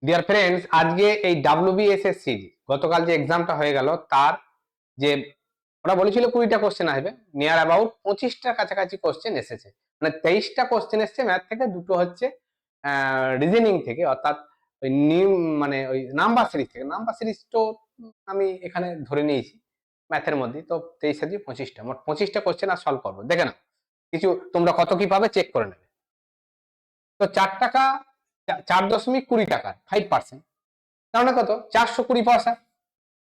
Dear friends, আজকে এই WBSSC গতকাল যে এক্সামটা হয়ে গেল তার যে ওরা বলেছিল 20টা কোশ্চেন আসবে, নিয়ার অ্যাবাউট 25টার কাছাকাছি কোশ্চেন এসেছে। মানে 23টা কোশ্চেন এসছে ম্যাথ থেকে, দুটো হচ্ছে রিজনিং থেকে, অর্থাৎ ওই নিউ মানে ওই নাম্বার সিরিজ থেকে। নাম্বার সিরিজ তো আমি এখানে ধরে নিয়েছি ম্যাথের মধ্যে, তো 23 আর 25টা, মোট 25টা কোশ্চেন আর সলভ করবো। দেখে নাও কিছু, তোমরা কত কি পাবে চেক করে নেবে। তো 4 টাকা 4.20 টাকার 5%, তার মানে কত? 420 পয়সা।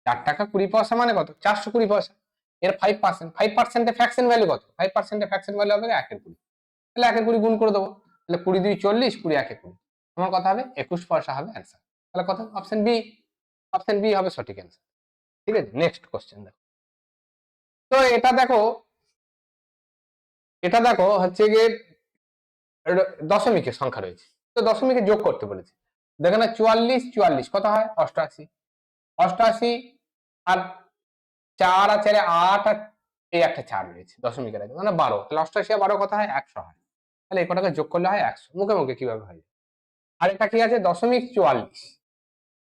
4 টাকা 20 পয়সা মানে কত? 420 পয়সা। এর 5%, 5%-এ ফ্র্যাকশন ভ্যালু কত? 5%-এ ফ্র্যাকশন ভ্যালু হবে 1/20। তাহলে 1/20 গুণ করে দেবো। তাহলে 20 2 40, 20 1 20, আমার কথা হবে 21 পয়সা হবে অ্যান্সার। তাহলে কত? Option B. অপশন বি হবে সঠিক অ্যান্সার। ঠিক আছে, নেক্সট কোশ্চেন দেখো। তো এটা দেখো হচ্ছে গিয়ে দশমিকের সংখ্যা রয়েছে, তো দশমিকে যোগ করতে বলেছে। দেখো না, 44 44 কত হয়? 88। 88 আর 4 আর 4 8, আর এই একটা 4 রয়েছে দশমিকের আগে, মানে 12। তাহলে 88 আর 12 কত হয়? 100 হয়। তাহলে এই কটাকে যোগ করলে হয় 100। মুখে মুখে কিভাবে হয়? আর এটা কি আছে? 0.44।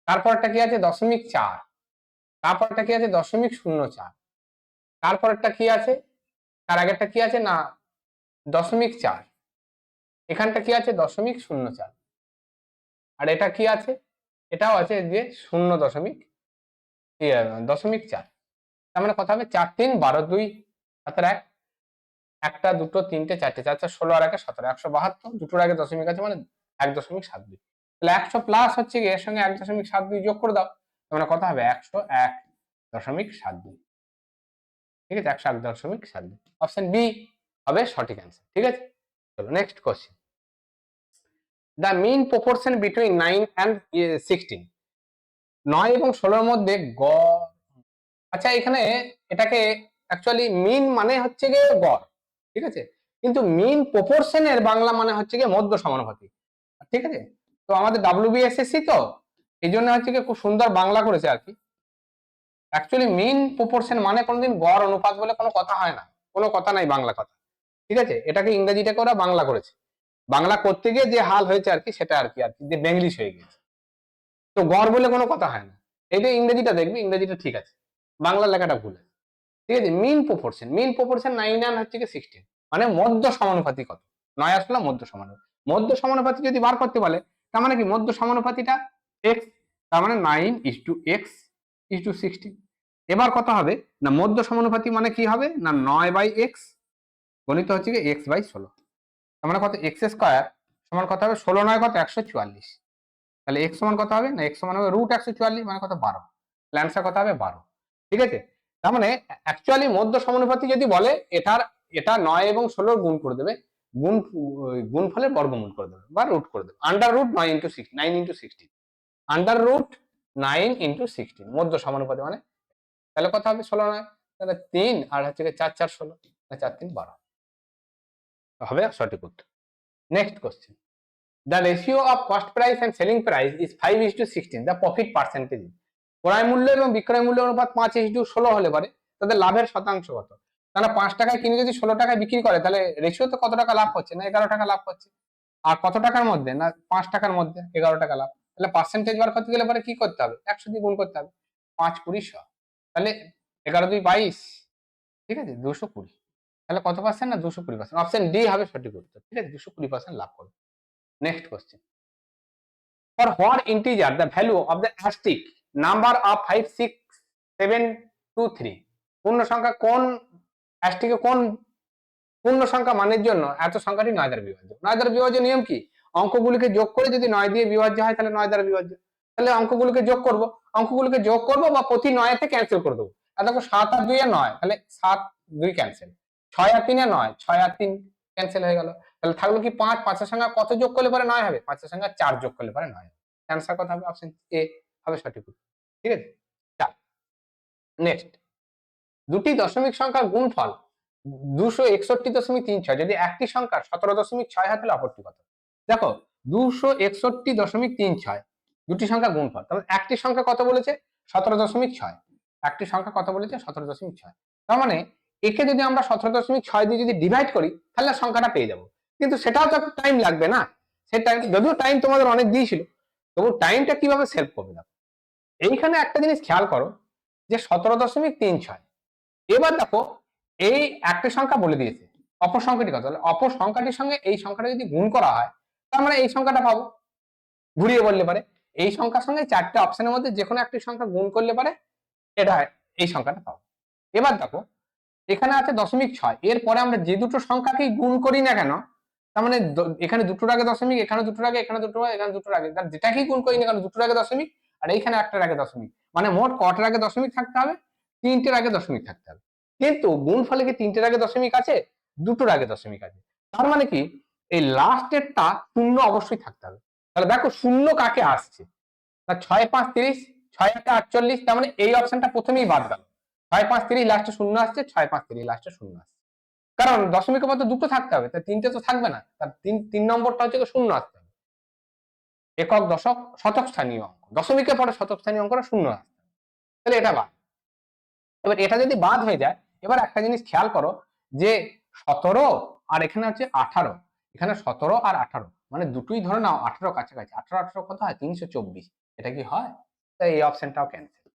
তারপরটা কি আছে? 0.4। তারপরটা কি আছে? 0.04। তারপরটা কি আছে? তার আগেরটা কি আছে না? 0.4। এখানটা কি আছে? 0.04। আর এটা কি আছে? এটাও আছে যে 0.4। তার মানে কথা হবে 4 3 12 2 হাতের 1, একটা দুটো তিনটে চারটে, 4 4 16 আর 1 17, 172। দুটোর আগে দশমিক আছে মানে 1.72। তাহলে 100 প্লাস হচ্ছে কি এর সঙ্গে 1.72 যোগ করে দাও, মানে কথা হবে 101.72। ঠিক আছে, 101.72। অপশন বি হবে সঠিক অ্যান্সার। ঠিক আছে, চলো next question. The mean proportion between 9 and 16। 9 এবং 16-এর মধ্যে গড়। আচ্ছা, এখানে এটাকে অ্যাকচুয়ালি মিন মানে হচ্ছে গিয়ে গড়, ঠিক আছে, কিন্তু মিন প্রপোর্শনের বাংলা মানে হচ্ছে গিয়ে মধ্য সমানুপাতিক। ঠিক আছে, তো আমাদের ডাব্লিউবিএসএসসি তো এই জন্য হচ্ছে গিয়ে খুব সুন্দর বাংলা করেছে আর কি। অ্যাকচুয়ালি মিন প্রপোর্শন মানে কোনোদিন গড় অনুপাত বলে কোনো কথা হয় না, কোনো কথা নাই বাংলা কথা। ঠিক আছে, এটাকে ইংরেজিটাকে ওরা বাংলা করেছে। বাংলা করতে গিয়ে যে হাল হয়েছে আর কি, সেটা আর কি যে বেঙ্গলিশ হয়ে গেছে। তো গড় বলে কোনো কথা হয় না। এটা ইংরেজিটা দেখবি, ইংরেজিটা ঠিক আছে, বাংলা লেখাটা ভুল আছে। ঠিক আছে, মিন প্রপোর্শন, মিন প্রপোর্শন 9 আর হচ্ছে 16, মানে মধ্য সমানুপাতি কত? 9 আসলে মধ্য সমানুপাতি। মধ্য সমানুপাতি যদি বার করতে বলে, তার মানে কি মধ্য সমানুপাতিটা x, তার মানে 9:x:16। এবার কত হবে না, মধ্য সমানুপাতি মানে কি হবে না 9/x গণিত হচ্ছে কি x/16। তার মানে কত? x² সমান কত হবে? 16 9 কত? 144। তাহলে x সমান কত হবে না? x সমান হবে √144, মানে কত? 12। তাহলে অ্যান্সার কত হবে? 12। ঠিক আছে, তার মানে অ্যাকচুয়ালি মধ্য সমানুপাতি যদি বলে এটা 9 এবং 16 গুণ করে দেবে, গুণফলের বর্গমূল করে দেবে বা রুট করে দেবে। √9 × 16 √9 × 16 মধ্য সমানুপাতি মানে। তাহলে কত হবে? 16 9, তাহলে 3 আর হচ্ছে 4 4 16, 4 3 12 হবে সঠিক উত্তর। Next question. The ratio of cost price and selling price is 5:16. The profit percentage is। ক্রয় মূল্য এবং বিক্রয় মূল্য অনুপাত 5:16 হলে পারে তাদের লাভের শতাংশ কত? তারা 5 টাকায় কিনে যদি 16 টাকায় বিক্রি করে, তাহলে রেশিও তো কত টাকা লাভ হচ্ছে? না 11 টাকা লাভ হচ্ছে। আর কত টাকার মধ্যে? না 5 টাকার মধ্যে 11 টাকা লাভ। তাহলে পার্সেন্টেজ বার করতে গেলে পরে কি করতে হবে? 100 দিয়ে গুণ করতে হবে। 5 20 100, তাহলে 11 2 22। ঠিক আছে, 220। তাহলে কত পার্সেন্ট? না 220%। অপশন ডি হবে সঠিক উত্তর। ঠিক আছে, 220% লাভ করবে। Next question. For what integer the value of the asterisk number of 5 6 7 2 3? পূর্ণ সংখ্যা কোন অ্যাস্টিকে কোন পূর্ণ সংখ্যা মানের জন্য এত সংখ্যাটি 9 দ্বারা বিভাজ্য? 9 দ্বারা বিভাজ্য নিয়ম কি? অঙ্কগুলিকে যোগ করে যদি 9 দিয়ে বিভাজ্য হয়, তাহলে 9 দ্বারা বিভাজ্য। তাহলে অঙ্কগুলিকে যোগ করব বা প্রতি 9 তে ক্যান্সেল করে দেবো। আর দেখো 7 আর 2 এ 9, তাহলে 7 2 ক্যান্সেল। 6 আর 3 এ 9, 6 আর 3 ক্যান্সেল হয়ে গেল। তাহলে থাকলো কি 5, 5 এর সঙ্গে কত যোগ করলে পরে 9 হবে? 5 এর সঙ্গে 4 যোগ করলে পরে 9 হবে। অ্যান্সার কত হবে? অপশন এ হবে সঠিক উত্তর। ঠিক আছে, নেক্সট। দুটি দশমিক সংখ্যার গুণফল 261.36, যদি একটি সংখ্যা 17.6 হয়, তাহলে অপরটি কত? দেখো, 261.36 দুটি সংখ্যা গুণফল, তাহলে একটি সংখ্যা কত বলেছে? 17.6। একটি সংখ্যা কত বলেছে? 17.6। তার মানে একে যদি আমরা 17.6 দিয়ে যদি ডিভাইড করি, তাহলে সংখ্যাটা পেয়ে যাবো। কিন্তু সেটাও তো টাইম লাগবে না। সে টাইম, যদিও টাইম তোমাদের অনেক দিয়েছিল, তবু টাইমটা কিভাবে সেভ করবে দেখো, এইখানে একটা জিনিস খেয়াল করো যে 17.36। এবার দেখো এই একটা সংখ্যা বলে দিয়েছে, অপর সংখ্যাটি কত, তাহলে অপর সংখ্যাটির সঙ্গে এই সংখ্যাটা যদি গুণ করা হয় তার মানে এই সংখ্যাটা পাবো। ঘুরিয়ে বললে পারে এই সংখ্যার সঙ্গে চারটে অপশনের মধ্যে যে কোনো একটি সংখ্যা গুণ করলে পারে এটা এই সংখ্যাটা পাবো। এবার দেখো এখানে আছে 0.6, এরপরে আমরা যে দুটো সংখ্যাকেই গুণ করি না কেন, তার মানে এখানে দুটোর আগে দশমিক, এখানে দুটোর আগে, এখানে দুটোর আগে, এখানে দুটোর আগে, যেটাকেই গুণ করি না কেন দুটোর আগে দশমিক, আর এইখানে একটার আগে দশমিক, মানে মোট কটার আগে দশমিক থাকতে হবে, তিনটের আগে দশমিক থাকতে হবে। কিন্তু গুণ ফলে কি তিনটের আগে দশমিক আছে, দুটোর আগে দশমিক আছে, তার মানে কি এই লাস্টেরটা শূন্য অবশ্যই থাকতে হবে। তাহলে দেখো শূন্য কাকে আসছে, না 6, 5, 30, 6, 1, 48, তার মানে এই অপশনটা প্রথমেই বাদ গেল। 6, 5, 30 লাস্টে শূন্য আসছে, 6, 5, 30 লাস্টে শূন্য আসছে, কারণ দশমিকের মধ্যে দুটো থাকতে হবে, তাই তিনটে তো থাকবে না, তার তিন নম্বরটা হচ্ছে শূন্য আসতে হবে। একক, দশক, শতক স্থানীয় অঙ্ক, দশমিকের পরে শতক স্থানীয় অঙ্কটা শূন্য আসতে হবে, তাহলে এটা বাদ। এবার এটা যদি বাদ হয়ে যায়, এবার একটা জিনিস খেয়াল করো যে 17 আর এখানে হচ্ছে 18, এখানে 17 আর 18 মানে দুটোই ধরে নাও 18 কাছাকাছি, 18 কত হয় 324, এটা কি হয়, তাই এই অপশনটাও ক্যান্সেল।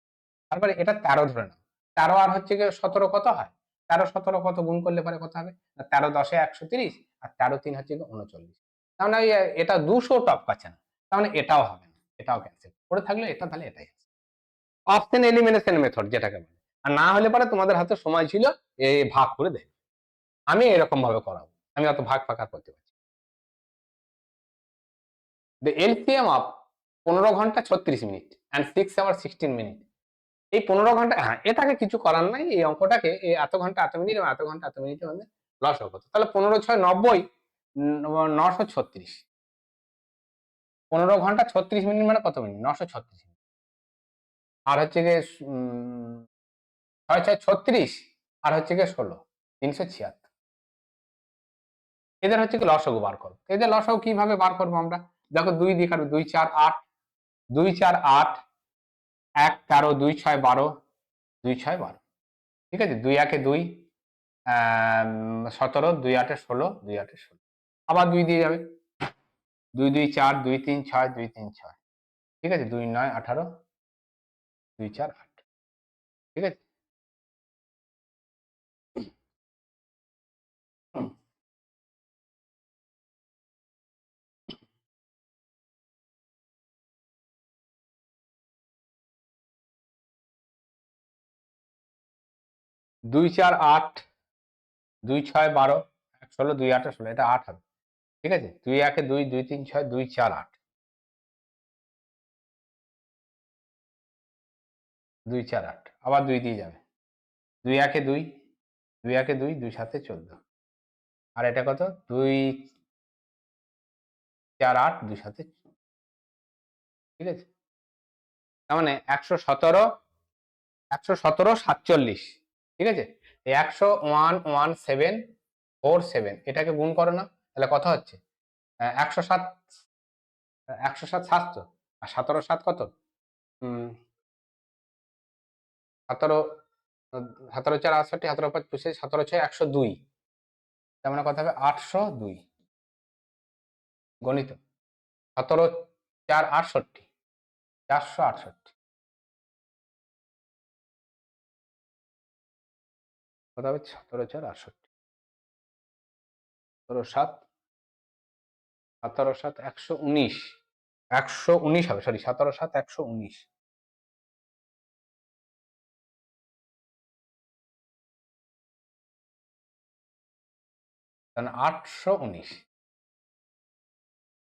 তারপরে এটা 13 ধরে নাও, 13 আর হচ্ছে গিয়ে 17 কত হয়, 13, 17 কত গুণ করলে পরে কত হবে, 13 10 130, আর 13 3 হচ্ছে 39, তার মানে এটা 200 টপ কাছে না, তার মানে এটাও হবে না, এটাও ক্যান্সেল করে থাকলে এটা, তাহলে এটাই অপশন এলিমিনেশন মেথড যেটাকে বলে। আর না হলে পরে তোমাদের হাতে সময় ছিল এই ভাগ করে দেবে, আমি এরকম ভাবে করাবো, আমি অত ভাগ ফাঁকা করতে পারছি। দ্য এলসিএম অফ 15 ঘন্টা 36 মিনিট অ্যান্ড 6 আওয়ার 16 মিনিট, এই 15 ঘন্টা, হ্যাঁ এটাকে কিছু করার নাই, এই অঙ্কটাকে এই এত ঘন্টা এত মিনিট এবং এত ঘন্টা এত মিনিটের মধ্যে লসাগু করতে, তাহলে 15 × 6 = 90, 936, 15 ঘন্টা 36 মিনিট মানে কত মিনিট, 936 মিনিট, আর হচ্ছে গিয়ে 6, 6, 36, আর হচ্ছে গিয়ে 16, 376, এদের হচ্ছে কি লসাগু বার করবো। এদের লসাগু কিভাবে বার করবো আমরা, দেখো 2 দিয়ে কাটবো, 2 4 8, 2 4 8, 1 13, 2 6 12, 2 6 12, ঠিক আছে, 2 1 2, 17, 2 8 16, 2 8 16, আবার 2 দিয়ে যাবে, 2 2 4, 2 3 6, 2 3 6, ঠিক আছে, 2 9 18, 2 4 8, ঠিক আছে। 2 4 8, 2 6 12, 1 16, 2 8 16, এটা 8 হবে, ঠিক আছে, 2 1 2, 2 3 6, 2 4 8, 2 4 8, আবার 2 দিয়ে যাবে, 2 1 2, 2 1 2, 2 7 14, আর এটা কত, 2 4 8, 2 7, ঠিক আছে, তার মানে 117, 117 47, ঠিক আছে, এই 1011747 এটাকে গুণ করো না, তাহলে কত হচ্ছে 107, 107 700, আর 17 7 কত, 17, 17 4 68, 17 5 25, 17 6 102, তার মানে কত হবে 802, গণিত 17 4 68, 468, কত হবে 17 4 68, 17 7, 17 7 119, 119 হবে, সরি 17 7 119, তাহলে 819,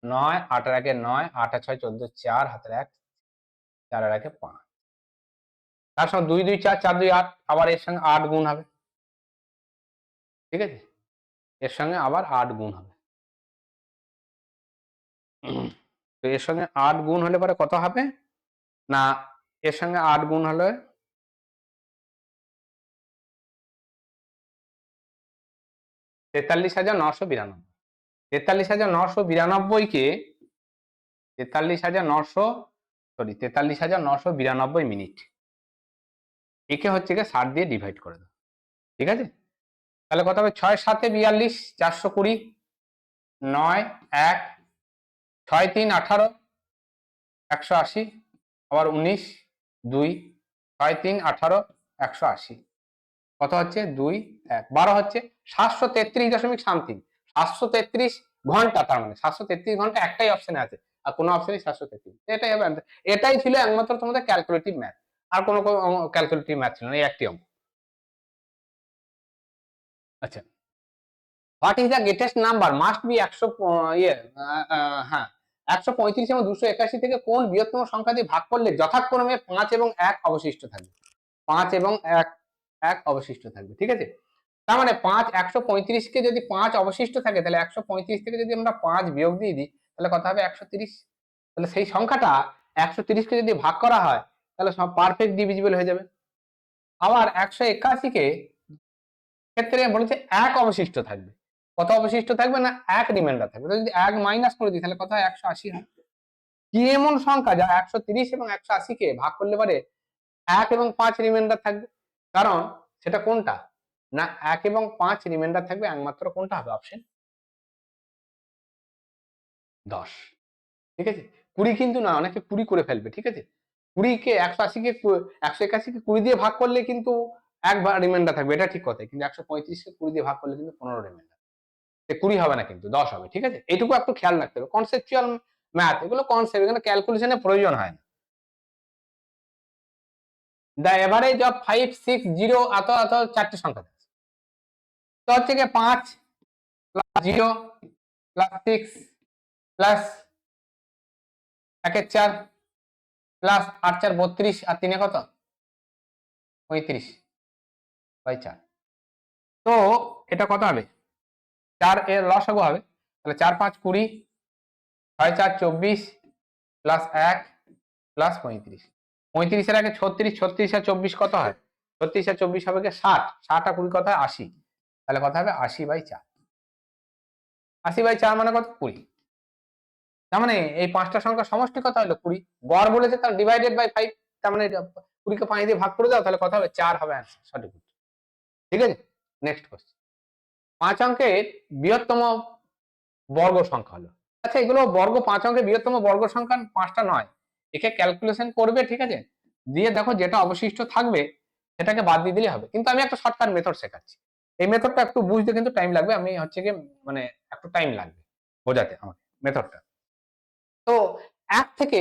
9 8 এর আগে 9, 8 আর 6 14, 4 হাতের 1, 4 এর আগে 5, তার সঙ্গে 2 2 4, 4 2 8, আবার এর সঙ্গে 8 গুণ হবে, ঠিক আছে, এর সঙ্গে আবার 8 গুণ হবে, তো এর সঙ্গে 8 গুণ হলে পরে কত হবে না, এর সঙ্গে 8 গুণ হলে 43,992, 43,992 কে 43,900, সরি 43,992 মিনিট, একে হচ্ছে গিয়ে 60 দিয়ে ডিভাইড করে দাও, ঠিক আছে, তাহলে কত হবে 6 7 42, 420, 9 1, 6 3 18, 180, আবার 19, 2, 6, 3, 18, 180, কত হচ্ছে 2, 1, 12 হচ্ছে 733.সামথিং, 733 ঘন্টা। তার মানে 733 ঘন্টা একটাই অপশনে আছে, আর কোনো অপশনে 733। এটাই হবে answer। এটাই ছিল একমাত্র তোমাদের ক্যালকুলেটিভ ম্যাথ, আর কোনো ক্যালকুলেটিভ ম্যাথ ছিল না, এই একটি অঙ্ক। আচ্ছা, what is the greatest number must be 100, হ্যাঁ 135 এবং 281 থেকে কোন বৃহত্তম সংখ্যা দিয়ে ভাগ করলে যথাক্রমে 5 এবং 1 অবশিষ্ট থাকবে? 5 এবং 1 অবশিষ্ট থাকবে, ঠিক আছে। তার মানে 5, 135 কে যদি 5 অবশিষ্ট থাকে, তাহলে 135 থেকে যদি আমরা 5 বিয়োগ দিয়ে দিই, তাহলে কত হবে 130। তাহলে সেই সংখ্যাটা 130 কে যদি ভাগ করা হয়, তাহলে সব পারফেক্ট ডিভিজিবল হয়ে যাবে। আবার 181 কে ক্ষেত্রে বলেছে 1 অবশিষ্ট থাকবে। কত অবশিষ্ট থাকবে না 1 রিমাইন্ডার থাকবে। যদি 1 মাইনাস করে দিই, তাহলে কত হয় 180 হয়। কি এমন সংখ্যা যা 130 এবং 180 কে ভাগ করলে পারে 1 এবং 5 রিমাইন্ডার থাকবে? কারণ সেটা কোনটা না 1 এবং 5 রিমাইন্ডার থাকবে, একমাত্র কোনটা হবে? অপশন 10, ঠিক আছে। 20 কিন্তু না, অনেকে 20 করে ফেলবে, ঠিক আছে। 20 কে 180 কে 181 কে 20 দিয়ে ভাগ করলে কিন্তু 1 রিমাইন্ডার থাকবে, এটা ঠিক কথা। কিন্তু 135 কে 20 দিয়ে ভাগ করলে কিন্তু 15 রিমাইন্ডার, 20 হবে না, কিন্তু 10 হবে, ঠিক আছে। এইটুকু একটু খেয়াল রাখতে হবে। কনসেপচুয়াল ম্যাথ, এগুলো কনসেপ্ট, এখানে ক্যালকুলেশনের প্রয়োজন হয় না। দ্য এভারেজ অফ 5, 6, 0 এত এত চারটে সংখ্যা তো হচ্ছে গিয়ে 5 প্লাস 0 প্লাস 6 প্লাস 1-4 প্লাস 8-4 32, আর 3 কত 35/4। তো এটা কত হবে? 4 এর লসাগু হবে, তাহলে 4, 5, 20, 6, 4, 24 প্লাস 1 প্লাস 35। 35 এর আগে 36, 36 আর 24 কত হয়? 36 আর 24 হবে কি 60, 60 আর 20 কত হয় 80। তাহলে কত হবে 80/4। 80/4 মানে কত 20। তার মানে এই পাঁচটা সংখ্যার সমষ্টি কত হলো 20। গড় বলেছে, তার ডিভাইডেড বাই 5, তার মানে 20 কে 5 দিয়ে ভাগ করে দাও, তাহলে কত হবে 4 হবে অ্যান্সার, সঠিক উত্তর। ঠিক আছে, নেক্সট কোশ্চেন। 5 অঙ্কের বৃহত্তম বর্গ সংখ্যা হলো। আচ্ছা, এগুলো বর্গ 5 অঙ্কের বৃহত্তম বর্গ সংখ্যা 5টা নয়, একে ক্যালকুলেশন করবে, ঠিক আছে। দিয়ে দেখো যেটা অবশিষ্ট থাকবে সেটাকে বাদ দিয়ে দিলে হবে। কিন্তু আমি একটা শর্টকাট মেথড শেখাচ্ছি, এই মেথডটা একটু বুঝতে কিন্তু টাইম লাগবে। আমি হচ্ছে কি মানে একটু টাইম লাগবে বোঝাতে আমাকে মেথডটা। তো 1 থেকে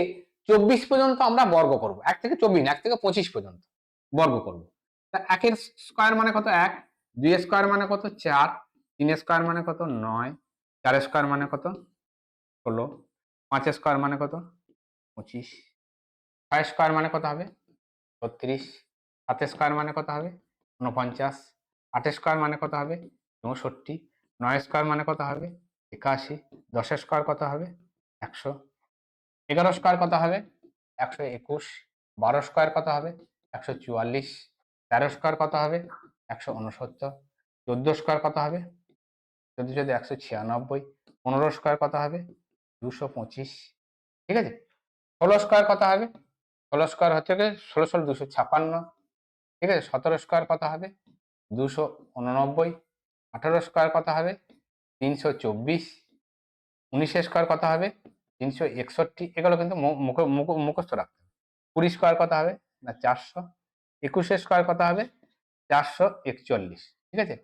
24 পর্যন্ত আমরা বর্গ করব। 1 থেকে 24 না, 1 থেকে 25 পর্যন্ত বর্গ করব। তা 1 এর স্কয়ার মানে কত 1, 2 এর স্কয়ার মানে কত 4, 3 এর স্কয়ার মানে কত 9, 4 এর স্কয়ার মানে কত 16, 5 এর স্কয়ার মানে কত 25, 6 এর স্কয়ার মানে কত হবে 36, 7 এর স্কয়ার মানে কত হবে 49, 8 এর স্কয়ার মানে কত হবে 64, 9 এর স্কয়ার মানে কত হবে 81, 10 এর স্কয়ার কত হবে 100, 11 স্কয়ার কত হবে 121, 12 স্কয়ার কত হবে 144, 13 স্কয়ার কত হবে 169, 14 স্কয়ার কত হবে 14 196, 15 স্কয়ার কত হবে 225, ঠিক আছে। 16 স্কয়ার কত হবে 16 স্কয়ার হচ্ছে 16 256, ঠিক আছে। 17 স্কয়ার কত হবে 289, 18 স্কয়ার কত হবে 324, 19 স্কয়ার কত হবে 361। এগুলো কিন্তু মুখস্থ রাখতে হবে। 20 স্কয়ার কত হবে না 400, 21 স্কয়ার কত হবে 441, ঠিক আছে।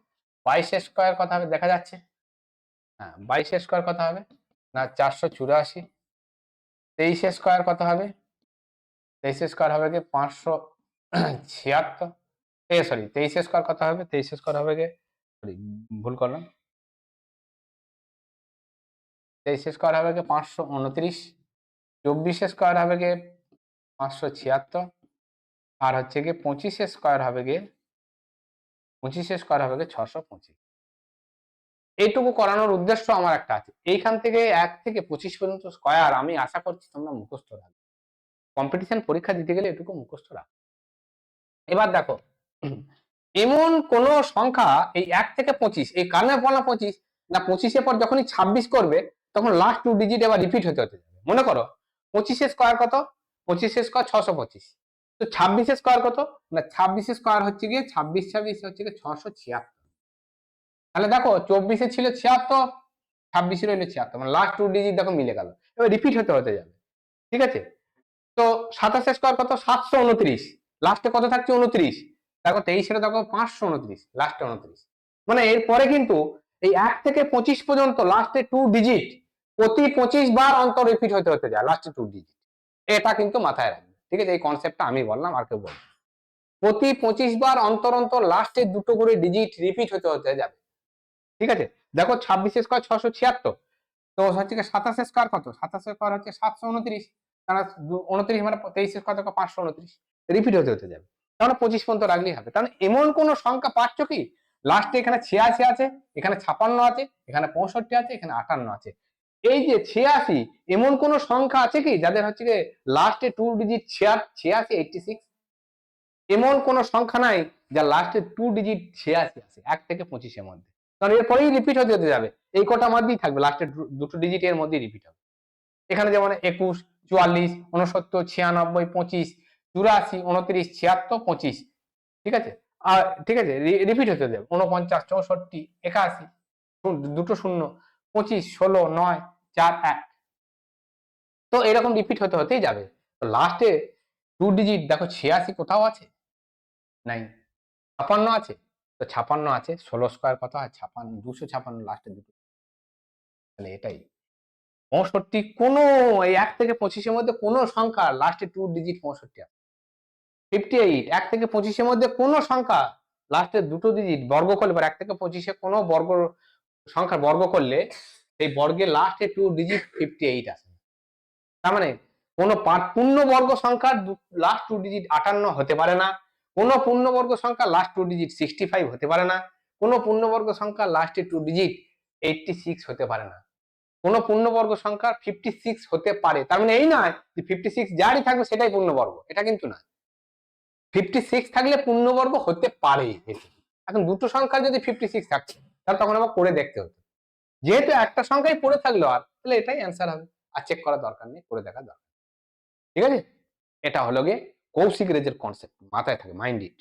22 স্কয়ার কত হবে দেখা যাচ্ছে, হ্যাঁ 22 স্কয়ার কত হবে না 484, 23 স্কয়ার কত হবে 23 স্কয়ার হবে কি 576, সরি 23 স্কয়ার কত হবে 23 স্কয়ার হবে কি সরি ভুল করলাম, 23 স্কয়ার হবে কি 529, 24 স্কয়ার হবে কি 576, আর হচ্ছে গিয়ে 25 স্কয়ার হবে গিয়ে 25 স্কয়ার হবে গিয়ে 625। এইটুকু করানোর উদ্দেশ্য আমার একটা আছে। এইখান থেকে 1 থেকে 25 পর্যন্ত স্কয়ার আমি আশা করছি তোমরা মুখস্থ রাখবে। কম্পিটিশন পরীক্ষা দিতে গেলে এটুকু মুখস্থ রাখবে। এবার দেখো, এমন কোন সংখ্যা এই 1 থেকে 25, এই কারণে বলা 25 না 25 এর পর যখনই 26 করবে তখন লাস্ট 2 ডিজিট আবার রিপিট হতে হতে যাবে। মনে করো 25 এর স্কয়ার কত 25 এর স্কয়ার 625, তো 26 এর স্কয়ার কত না 26 এর স্কয়ার হচ্ছে গিয়ে 26 26 হচ্ছে গিয়ে 676। তাহলে দেখো 24 এ ছিল 76, 26 এর হলো 76, মানে লাস্ট 2 ডিজিট দেখো মিলে গেল। এবার রিপিট হতে হতে যাবে, ঠিক আছে। তো 27 স্কোয়ার কত 729, লাস্টে কত থাকছে 29, দেখো 23 দেখো 529, লাস্টে 29, মানে এরপরে কিন্তু এই 1 থেকে 25 পর্যন্ত লাস্টে 2 ডিজিট প্রতি 25 বার অন্তর রিপিট হতে হতে যায় লাস্টে 2 ডিজিট। এটা কিন্তু মাথায় রাখবে, ঠিক আছে? এই কনসেপ্টটা আমি বললাম, আর কেউ বলবে প্রতি 25 বার অন্তর অন্তর লাস্টে দুটো করে ডিজিট রিপিট হতে হতে যাবে, ঠিক আছে? দেখো 26 স্কোয়ার 676, তো হচ্ছে 27 স্কোয়ার কত 27 স্কোয়ার হচ্ছে 729, কারণ 29 মানে 23 স্কোয়ার দেখো 529, রিপিট হতে হতে যাবে, তাহলে 25 পর্যন্ত রাখলেই হবে। কারণ এমন কোন সংখ্যা পাচ্ছ কি লাস্টে এখানে 86 আছে, এখানে 56 আছে, এখানে 65 আছে, এখানে 58 আছে, এই যে 86 এমন কোন সংখ্যা আছে কি যাদের হচ্ছে লাস্টে 2 ডিজিট 86 86, এমন কোন সংখ্যা নাই যা লাস্টে 2 ডিজিট 86 আছে 1 থেকে 25 এর মধ্যে, কারণ এরপরেই রিপিট হতে হতে যাবে, এই কটা মধ্যেই থাকবে, লাস্টের দুটো ডিজিট এর মধ্যেই রিপিট হবে। এখানে যেমন 21 44 69 96 25 84 29 76 25, ঠিক আছে? আর ঠিক আছে রিপিট হতে দেবে 49 64 81, দুটো শূন্য 25 16 9 4 1, তো এরকম রিপিট হতে হতেই যাবে। তো লাস্টে 2 ডিজিট দেখো 86 কোথাও আছে নাই, 56 আছে, তো 56 আছে, 16 স্কোয়ার কত হয় 56, 256 লাস্টে দুটো, তাহলে এটাই 65 কোন এই 1 থেকে 25 এর মধ্যে কোন সংখ্যা লাস্টে 2 ডিজিট 65 আছে। 58 1 থেকে 25 এর মধ্যে কোন সংখ্যা লাস্টে দুটো ডিজিট বর্গ করলে, 1 থেকে 25 এ কোন বর্গ সংখ্যার বর্গ করলে সেই বর্গের লাস্টে 2 ডিজিট 58 আসে, তার মানে কোন পূর্ণবর্গ সংখ্যার লাস্ট 2 ডিজিট 58 হতে পারে না, কোন পূর্ণবর্গ সংখ্যা লাস্ট 2 ডিজিট 65 হতে পারে না, কোন পূর্ণবর্গ সংখ্যা লাস্টে 2 ডিজিট 86 হতে পারে না, কোন পূর্ণবর্গ সংখ্যা 56 হতে পারে, তার মানে এই নয় যে 56 যারই থাকবে সেটাই পূর্ণবর্গ, এটা কিন্তু না, 56 থাকলে পূর্ণবর্গ হতে পারে। এখন দুটো সংখ্যা যদি 56 থাকছে তাহলে তখন আবার করে দেখতে হতো, যেহেতু একটা সংখ্যাই পড়ে থাকলো আর, তাহলে এটাই অ্যান্সার হবে, আর চেক করার দরকার নেই, করে দেখা দরকার, ঠিক আছে? এটা হলো গিয়ে কৌশিক রেজের কনসেপ্ট, মাথায় থাকে, মাইন্ড ইট।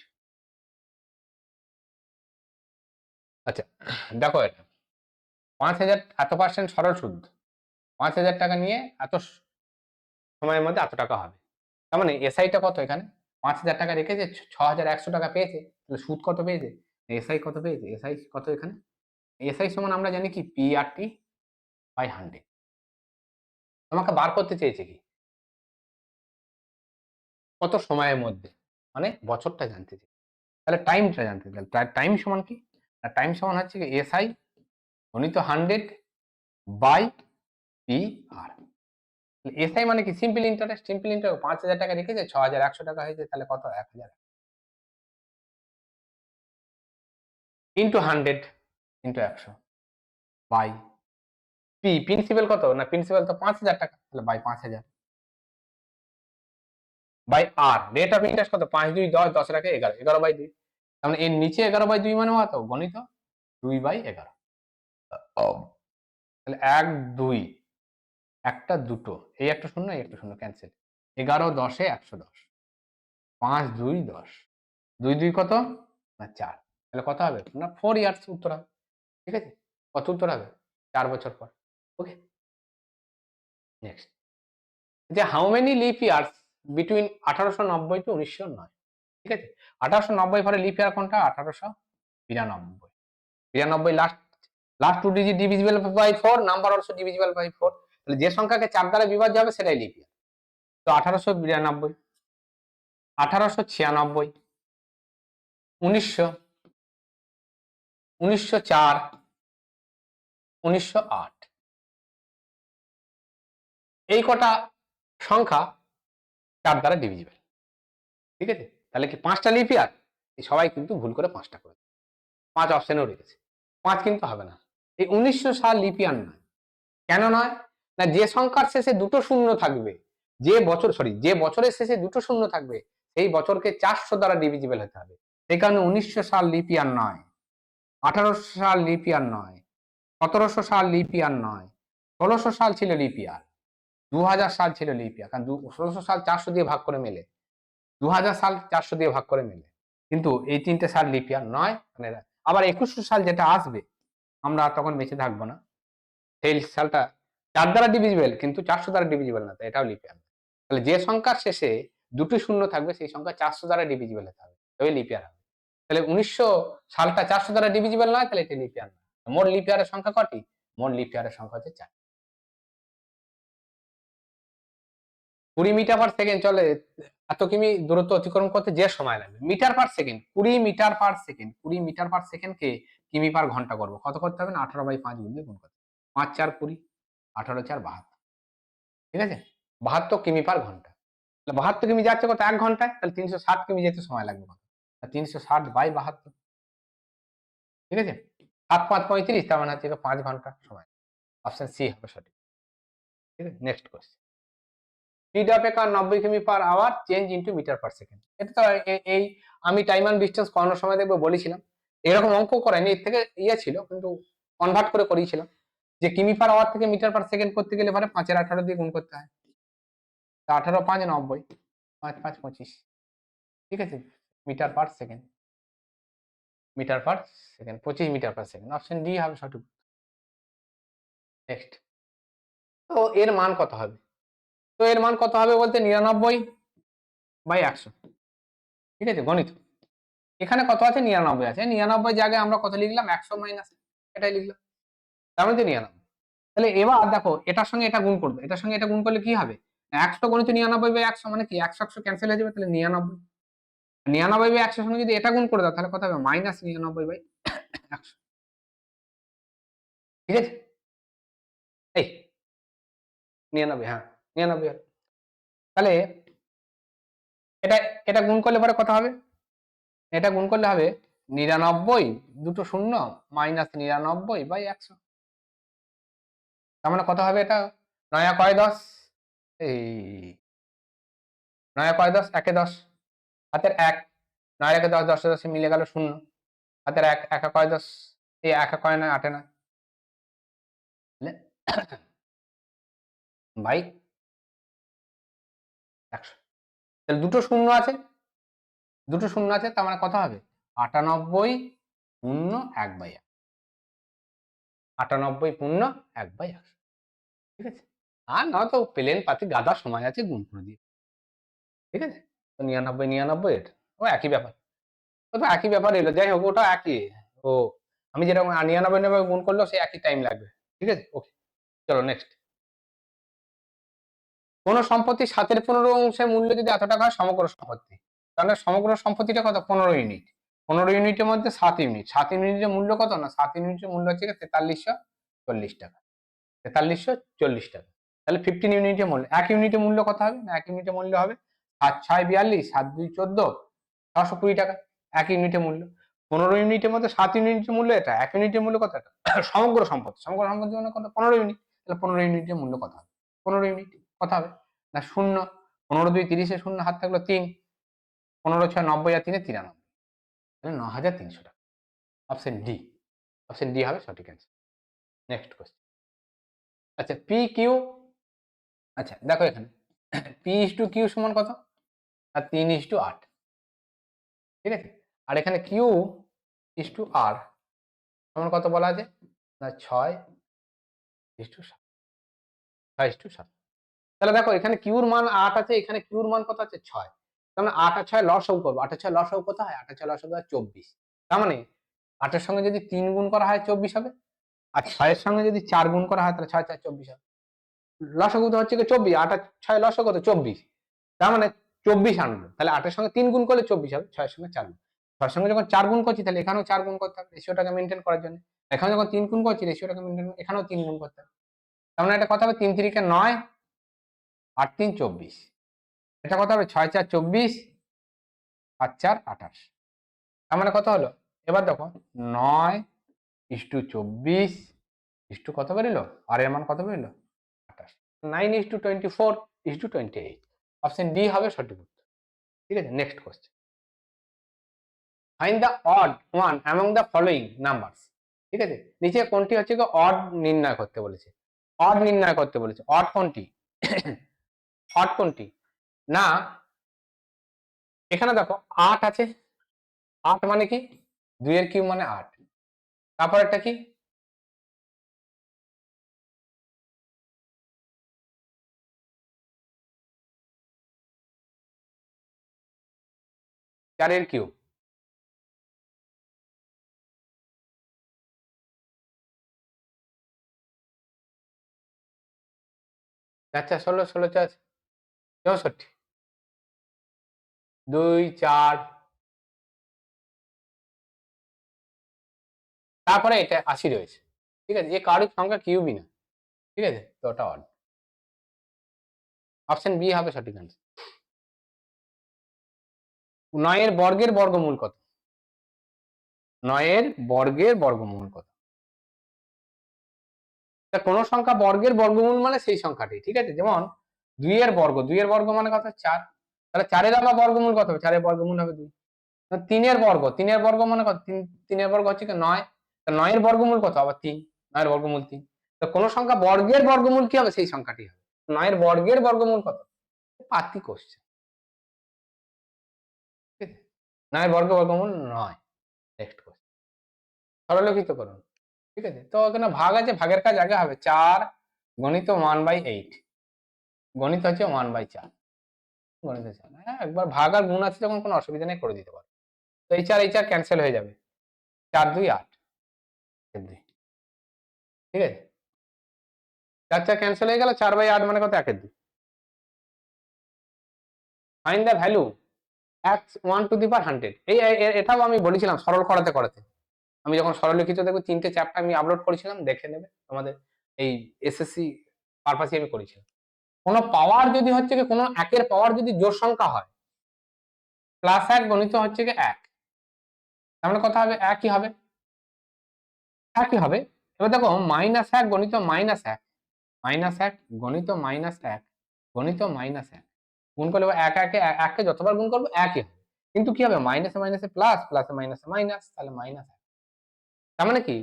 আচ্ছা দেখো এটা 5000 এত পার্সেন্ট সরল সুদ, 5000 টাকা নিয়ে এত সময়ের মধ্যে এত টাকা হবে, তার মানে এসআইটা কত, এখানে 5000 টাকা রেখেছে 6100 টাকা পেয়েছে, তাহলে সুদ কত পেয়েছে, এসআই কত পেয়েছে, এসআই কত এখানে, এসআই সমান আমরা জানি কি পিআরটি বাই 100, তোমাকে বার করতে চেয়েছে কি কত সময়ের মধ্যে, মানে বছরটা জানতে চাই, তাহলে টাইমটা জানতে চাই, টাইম সমান কি, টাইম সমান হচ্ছে কি এসআই গণিত 100 বাই পি আর, এসআই মানে কি সিম্পল ইন্টারেস্ট, 5000 টাকা রেখেছে 6100 টাকা হয়েছে, তাহলে কত 1000 into 100 into 100 by P, principal কত না, প্রিন্সিপাল তো 5000 টাকা, তাহলে by 5000 by R, rate of interest কত 5 2 10, 10 রাখে 11, 11 বাই 2, তাহলে এর নিচে 11 বাই 2 মানে কত গণিত 2 বাই 11, তাহলে 1 2 একটা দুটো, এই একটা শূন্য এই একটা শূন্য ক্যান্সেল, 11 10 110, 5 2 10, 2 2 কত না 4, তাহলে কত হবে না 4 ইয়ার্স উত্তর হবে, ঠিক আছে? কত উত্তর হবে 4 বছর পর। ওকে, নেক্সট, যে how many leap years between 1890 to 1909, ঠিক আছে? 1890 পরে লিপ ইয়ার কোনটা 1892, 92 last, last 2 digit divisible by 4, number also divisible by 4, তাহলে যে সংখ্যাকে 4 দ্বারা বিভাজ্য হবে সেটাই লিপ ইয়ার, তো 1892 1896 1900 1904 1908, এই কটা সংখ্যা 4 দ্বারা ডিভিজিবল, ঠিক আছে? তাহলে কি 5টা লিপ ইয়ার, সবাই কিন্তু ভুল করে 5টা করে 5 অপশনেও রেখেছে, 5 কিন্তু হবে না, এই 1900 সাল লিপ ইয়ার নয়, কেন নয় না যে সংখ্যার শেষে দুটো শূন্য থাকবে, যে বছর সরি যে বছরের শেষে দুটো শূন্য থাকবে সেই বছরকে 400 দ্বারা ডিভিজিবল হতে হবে, সেই কারণে 1900 সাল লিপ ইয়ার নয়, 1800 সাল লিপ ইয়ার নয়, 1700 সাল লিপ ইয়ার নয়, 1600 সাল ছিল লিপ ইয়ার, 2000 সাল ছিল লিপ ইয়ার, কারণ 1600 সাল 400 দিয়ে ভাগ করে মেলে, 2000 সাল 400 দিয়ে ভাগ করে মেলে, কিন্তু এই তিনটে সাল লিপ ইয়ার নয়, মানে আবার 2100 সাল যেটা আসবে আমরা তখন বেঁচে থাকবো না, সেই সালটা 4 দ্বারা ডিভিজিবল কিন্তু 400 দ্বারা ডিভিজিবল না, এটাও লিপ ইয়ার, তাহলে যে সংখ্যার শেষে দুটি শূন্য থাকবে সেই সংখ্যা 400 দ্বারা ডিভিজিবল হতে হবে, তবে লিপ ইয়ার হবে। তাহলে 1900 সালটা 400 দ্বারা ডিভিজিবল নয়, তাহলে এটা লিপ ইয়ার নয়। মোট লিপ ইয়ারের সংখ্যা কটি? মোট লিপ ইয়ারের সংখ্যা হচ্ছে 4। 20 মিটার পার সেকেন্ড চলে, এত কিমি দূরত্ব অতিক্রম করতে যে সময় লাগবে। Metre per second, 20 metre per second, 20 metre per সেকেন্ডকে কিমি পার ঘন্টা করবো, কত করতে হবে না 18/5 গুণ দিয়ে গুণ করতে হবে। 5 4 20, 18 4 72, ঠিক আছে, 72 কিমি পার ঘন্টা। 72 কিমি যাচ্ছে কত? 1 ঘন্টায়, তাহলে 360 কিমি যেতে সময় লাগবে কত? 360/72, ঠিক আছে। 7 5 35, তার মানে হচ্ছে 5 ঘন্টা সময়। অপশন সি হবে সঠিক, ঠিক আছে। Next question, speed of a car 90 কিমি per hour change into metre per second. এটা তো এই আমি টাইম অ্যান্ড ডিসটেন্স করানোর সময় দেখবো বলেছিলাম, এরকম অঙ্ক করাইনি, এর থেকে ইয়ে ছিল কিন্তু কনভার্ট করে করিয়েছিলাম, যে কিমি পার আওয়ার থেকে মিটার পার সেকেন্ড করতে গেলে পরে 5 এর 18 দিয়ে গুণ করতে হয়। 18 5 90, 5 5 25, ঠিক আছে, metre per second, metre per second 25 metre per second, option D হবে সঠিক। নেক্সট, তো এর মান কত হবে? তো এর মান কত হবে বলতে 99/100, ঠিক আছে, গণিত। এখানে কত আছে? 99 আছে, 99 জায়গায় আমরা কত লিখলাম? 100 মাইনাস, এটাই লিখলাম, তার মানে 99। তাহলে এবার দেখো এটার সঙ্গে এটা গুণ করবে, এটার সঙ্গে এটা গুণ করলে কি হবে? 100 গণিত 99/100 মানে কি 100 100 ক্যান্সেল হয়ে যাবে, তাহলে 99। 99/100 সঙ্গে যদি এটা গুণ করে দাও তাহলে কত হবে? -99/100, ঠিক আছে। এই 99, হ্যাঁ 99 হবে। তাহলে এটা এটা গুণ করলে পরে কত হবে? এটা গুণ করলে হবে 99 দুটো শূন্য মাইনাস 99/100, তার মানে কত হবে? এটা 9 কয় 10, এই 9 কয় 10, 1 এ 10, হাতের 1, 9 একে 10, 10 এ 10 মিলে গেল 0, হাতের 1, 1 কয় 10, এই 1 কয় 9, 8 এ 9, বাই 100। তাহলে দুটো শূন্য আছে, দুটো শূন্য আছে, তার মানে কত হবে? 98 পূর্ণ 1/100, 98 পূর্ণ 1/100, ঠিক আছে। আর না তো প্লেন পাতি গাদা সময় আছে, গুণ করে দিয়ে, ঠিক আছে। তো 99 99 এটা ও একই ব্যাপার, ও তো একই ব্যাপার এলো, যাই হোক ওটা একই। ও আমি যেরকম 99 গুণ করলেও সে একই টাইম লাগবে, ঠিক আছে। ওকে, চলো নেক্সট। কোন সম্পত্তি 7 এর 15 অংশের মূল্য যদি এত টাকা হয় সমগ্র সম্পত্তি, তাহলে সমগ্র সম্পত্তিটা কত? 15 ইউনিট। 15 ইউনিটের মধ্যে 7 ইউনিট, 7 ইউনিটের মূল্য কত? না 7 ইউনিটের মূল্য হচ্ছে 4340 টাকা, 4340 টাকা। তাহলে 15 ইউনিটের মূল্য, 1 ইউনিটের মূল্য কত হবে? না 1 ইউনিটের মূল্য হবে 7 6 42, 7 2 14, 620 টাকা 1 ইউনিটের মূল্য। 15 ইউনিটের মধ্যে 7 ইউনিটের মূল্য এটা, 1 ইউনিটের মূল্য কত? এটা সমগ্র সম্পত্তি, সমগ্র সম্পত্তি মানে কত? 15 ইউনিট। তাহলে 15 ইউনিটের মূল্য কত হবে? 15 ইউনিট কত হবে? না 0, 15 2 30 এ 0 হাত থাকলো 3, 15 6 90 আর 3 এ 93, তাহলে 9300 টাকা। অপশন ডি, অপশন ডি হবে সঠিক অ্যান্সার। নেক্সট কোশ্চেন, আচ্ছা পি কিউ, আচ্ছা দেখো এখানে পি ইস টু কিউ সমান কত? আর 3:8, ঠিক আছে। আর এখানে কিউ ইস টু আর সমান কত বলা আছে? না 6:7, 6:7। তাহলে দেখো এখানে কিউর মান 8 আছে, এখানে কিউর মান কত আছে? 6। তার মানে 8 আর 6 লসাগু করবো, 8 আর 6 লসাগু কত হয়? 8 আর 6 লসাগু হয় 24। তার মানে 8 এর সঙ্গে যদি 3 গুণ করা হয় 24 হবে, আর 6 এর সঙ্গে যদি 4 গুণ করা হয় তাহলে 6 4 24 হবে। লসাগু তো হচ্ছে 24, 8 আর 6 লসাগু কত? 24। তার মানে 24 আনবো, তাহলে 8 এর সঙ্গে 3 গুণ করলে 24 হবে, 6 এর সঙ্গে 4 গুণ। 6 এর সঙ্গে যখন 4 গুণ করছি তাহলে এখানেও 4 গুণ করতে হবে রেশিওটাকে মেনটেন করার জন্য। এখানে যখন 3 গুণ করছি রেশিওটাকে মেনটেন, এখানেও 3 গুণ করতে হবে। তার মানে এটা কত হবে? 3 3 কে 9, 8 3 24, এটা কত হবে? 6 4 24, 5 4 28। তার মানে কত হলো? এবার দেখো 9:24 কত বেরোলো? আর এর মান কত বেরোলো? 28। 9:24:28, অপশন ডি হবে সঠিক উত্তর, ঠিক আছে। Next question, find the odd one among the following numbers, ঠিক আছে। নিচে কোনটি হচ্ছে অড নির্ণয় করতে বলেছে, অড নির্ণয় করতে বলেছে। অড কোনটি? অড কোনটি? না এখানে দেখো 8 আছে, 8 মানে কি? 2 এর কিউব মানে 8, তারপর একটা কি? 4 কিউব, আচ্ছা 16 16 4 64, 2 4, তারপরে এটা 80 রয়েছে, ঠিক আছে, এই কারোর সংখ্যা কিউবই না, ঠিক আছে, তো ওটা অড। অপশন বি হবে সঠিক আনসার। 9 এর বর্গের বর্গমূল কত? 9 এর বর্গের বর্গমূল কত? কোন সংখ্যা বর্গের বর্গমূল মানে সেই সংখ্যাটি, ঠিক আছে, যেমন 2 এর বর্গ, 2 এর বর্গ মানে কত? 4, তাহলে 4 এর আবার বর্গমূল কত হবে? 4 এর বর্গমূল হবে 2। 3 এর বর্গ, 3 এর বর্গ মানে কত? 3 এর বর্গ হচ্ছে কি 9, তা 9 এর বর্গমূল কত? আবার 3, 9 এর বর্গমূল 3। তো কোন সংখ্যা বর্গের বর্গমূল কি হবে? সেই সংখ্যাটি হবে। 9 এর বর্গের বর্গমূল কত? পাতি কোশ্চেন, ঠিক আছে, 9 এর বর্গের বর্গমূল 9। নেক্সট কোশ্চেন, সরলীকৃত করুন, ঠিক আছে, তো এখানে ভাগ আছে, ভাগের কাজ আগে হবে। 4 গণিত 1/8, গণিত হচ্ছে 1/4, গণিত 4, হ্যাঁ, একবার ভাগ আর গুণ আছে যখন কোনো অসুবিধা নেই, করে দিতে পারো। তো এই 4 ক্যান্সেল হয়ে যাবে, 4 2 8, 2, ঠিক আছে, 4 4 ক্যান্সেল হয়ে গেল, 4/8 মানে কত? 1/2। Find the value x 1 to the power 100। এটাও আমি বলেছিলাম সরল করাতে করাতে, আমি যখন সরলীকৃত দেখবো 3টে চ্যাপ্টার আমি আপলোড করেছিলাম, দেখে নেবে তোমাদের, এই এসএসসি পারপাসে আমি করেছিলাম। কোন পাওয়ার যদি হচ্ছে কি, কোন একের পাওয়ার যদি জোড় সংখ্যা হয়, +1 গণিত হচ্ছে কি 1, তার মানে কথা হবে একই হবে, একই হবে। এবার দেখো -1 গণিত -1, -1 গণিত -1 গণিত -1 গুণ করলে 1 1 1 কে যতবার গুণ করবো একই হবে, কিন্তু কি হবে? মাইনাসে মাইনাসে প্লাস, প্লাসে মাইনাসে মাইনাস, তাহলে মাইনাস। তার মানে কি,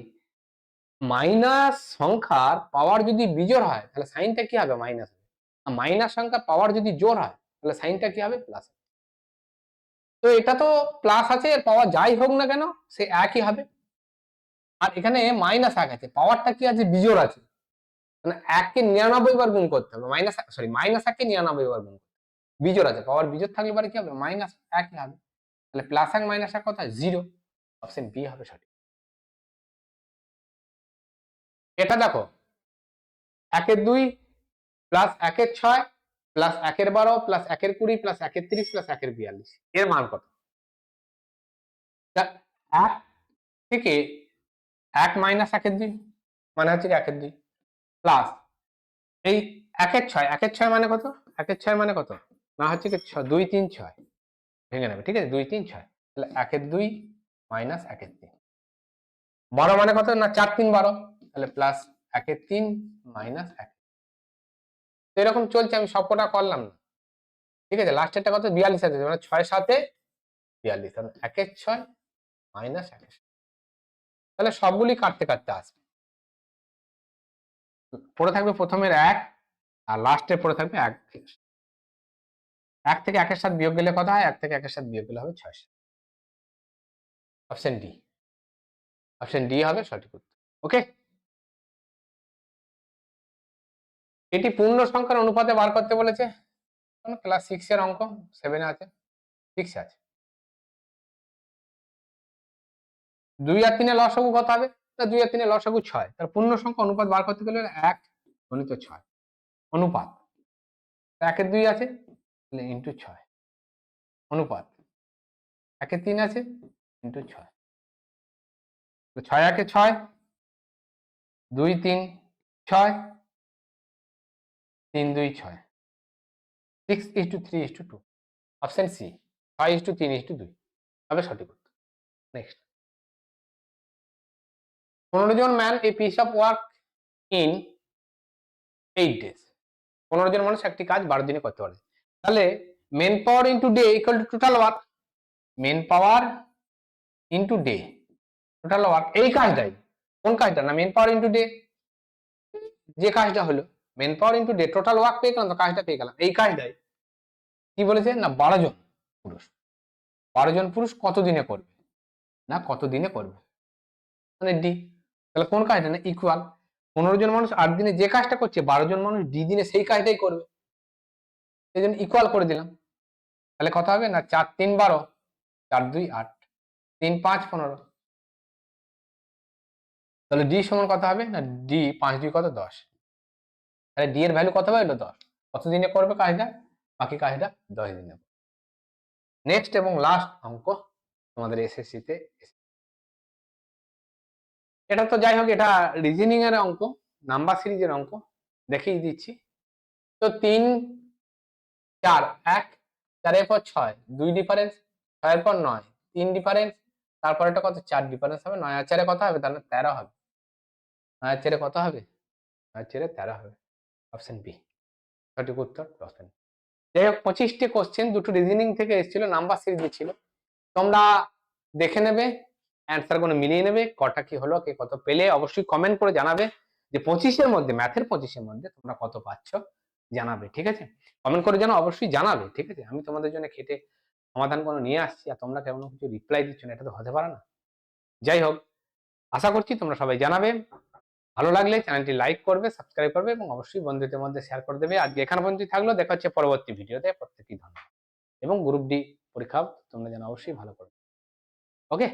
মাইনাস সংখ্যার পাওয়ার যদি বিজোড় হয় তাহলে সাইনটা কি হবে? মাইনাস হবে। আর মাইনাস সংখ্যার পাওয়ার যদি জোড় হয় তাহলে সাইনটা কি হবে? প্লাস। তো এটা তো প্লাস আছে, এর পাওয়ার যাই হোক না কেন সে একই হবে। আর এখানে -1 আছে, পাওয়ারটা কি আছে? বিজোড় আছে, মানে 1 কে 99 বার গুণ করতে হবে, -1 কে 99 বার গুণ করতে হবে। বিজোড় আছে, পাওয়ার বিজোড় থাকলে পরে কি হবে? -1 হবে, তাহলে +1 -1 কত হয়? 0। অপশন বি হবে সঠিক। এটা দেখো 1 এর 2 প্লাস 1 এর 6 প্লাস 1 এর 12 প্লাস 1 এর 20 প্লাস 1 এর 30 প্লাস 1 এর 42, এর মান কত? 1 থেকে 1 মাইনাস 1 এর 2 মানে হচ্ছে 1 এর 2 প্লাস এই 1 এর 6, 1 এর 6 মানে কত? 1 এর 6 মানে কত? না হচ্ছে কি 2 3 6, ভেঙে নেবে, ঠিক আছে, 2 3 6, তাহলে 1 এর 2 মাইনাস 1 এর 3, 12 মানে কত? না 4 3 12, তাহলে প্লাস 1 এর 3 মাইনাস 1। তো এরকম চলছে, আমি সবকটা করলাম না, ঠিক আছে, লাস্টেরটা কত? 42 আছে, মানে 6 7 এ 42, তাহলে 1 এর 6 মাইনাস 1 এর 6, তাহলে সবগুলি কাটতে কাটতে আসবে, পড়ে থাকবে প্রথমের 1 আর লাস্টে পড়ে থাকবে 1 থেকে 1 এর সাথে বিয়োগ গেলে কত হয়? 1 থেকে 1 এর সাথে বিয়োগ গেলে হবে 6। অপশন ডি, অপশন ডি হবে সঠিক উত্তর। ওকে, এটি পূর্ণ সংখ্যার অনুপাতে বার করতে বলেছে, ক্লাস 6 এর অঙ্ক, 7 এ আছে, 6 আছে। 2 আর 3 এর লসাগু কত হবে? 2 আর 3 এর লসাগু 6, তার পূর্ণ সংখ্যা অনুপাত বার করতে গেলে 1 গুণিত 6 অনুপাত, 1 এর 2 আছে তাহলে ইনটু 6 অনুপাত 1 এর 3 আছে ইনটু 6, তো 6 1 এ 6, 2 3 6, 3 2 6, 6:3:2, অপশন সি 5:3:2 হবে সঠিক উত্তর। নেক্সট, 15 জন man a piece of work in 8 days, 15 জন মানুষ একটি কাজ 12 দিনে করতে পারে, তাহলে men power into day equal to total work, men power into day total work, এই কাজটাই, কোন কাজটা? না মেন পাওয়ার ইনটু ডে, যে কাজটা হলো main power into day, total work পেয়ে গেলাম, তো কাজটা পেয়ে গেলাম, এই কাজটাই কি বলেছে? না 12 জন পুরুষ, 12 জন পুরুষ কত দিনে করবে? না কত দিনে করবে, মানে ডি, তাহলে কোন কাজটা? না ইকুয়াল, 15 জন মানুষ 8 দিনে যে কাজটা করছে 12 জন মানুষ ডি দিনে সেই কাজটাই করবে, সেই জন্য ইকুয়াল করে দিলাম, তাহলে কত হবে? না 4 3 12 4 2 8, 3 5 15। তাহলে ডি সমান কত হবে না, ডি 5 2 কত 10। তাহলে ডি এর ভ্যালু কত হবে, 10। কত দিনে করবে কাজটা, বাকি কাজটা 10 দিনে। নেক্সট এবং লাস্ট অঙ্ক তোমাদের এসএসসি তে, এটা তো যাই হোক, এটা রিজনিং এর অঙ্ক, নাম্বার সিরিজের অঙ্ক, দেখিয়ে দিচ্ছি। তো 3 4 1, 4 এর পর 6, 2 ডিফারেন্স, 6 এর পর 9, 3 ডিফারেন্স, তারপর এটা কত 4 ডিফারেন্স হবে, 9 আর 4 কত হবে, তাহলে 13 হবে। 9 আর 4 কত হবে, 9 আর 4 13 হবে। অপশন বি সঠিক উত্তর, অপশন। যাই হোক, 25টি কোশ্চেন, দুটো রিজনিং থেকে এসেছিল, নাম্বার সিরিজে ছিল। তোমরা দেখে নেবে, অ্যান্সার গুলো মিলিয়ে নেবে, কটা কি হলো, কে কত পেলে অবশ্যই কমেন্ট করে জানাবে, যে 25-এর মধ্যে, ম্যাথের 25-এর মধ্যে তোমরা কত পাচ্ছ জানাবে, ঠিক আছে? কমেন্ট করে জানো, অবশ্যই জানাবে, ঠিক আছে? আমি তোমাদের জন্য খেটে সমাধান কোনো নিয়ে আসছি, আর তোমরা কেমন কিছু রিপ্লাই দিচ্ছ না, এটা তো হতে পারে না। যাই হোক, আশা করছি তোমরা সবাই জানাবে। ভালো লাগলে চ্যানেলটি লাইক করবে, সাবস্ক্রাইব করবে এবং অবশ্যই বন্ধুদের মধ্যে শেয়ার করে দেবে। আজকে এখানে পর্যন্ত থাকলো, দেখা হচ্ছে পরবর্তী ভিডিওতে। প্রত্যেককে ধন্যবাদ এবং গ্রুপ ডি পরীক্ষা তোমরা যেন অবশ্যই ভালো করবে। ওকে।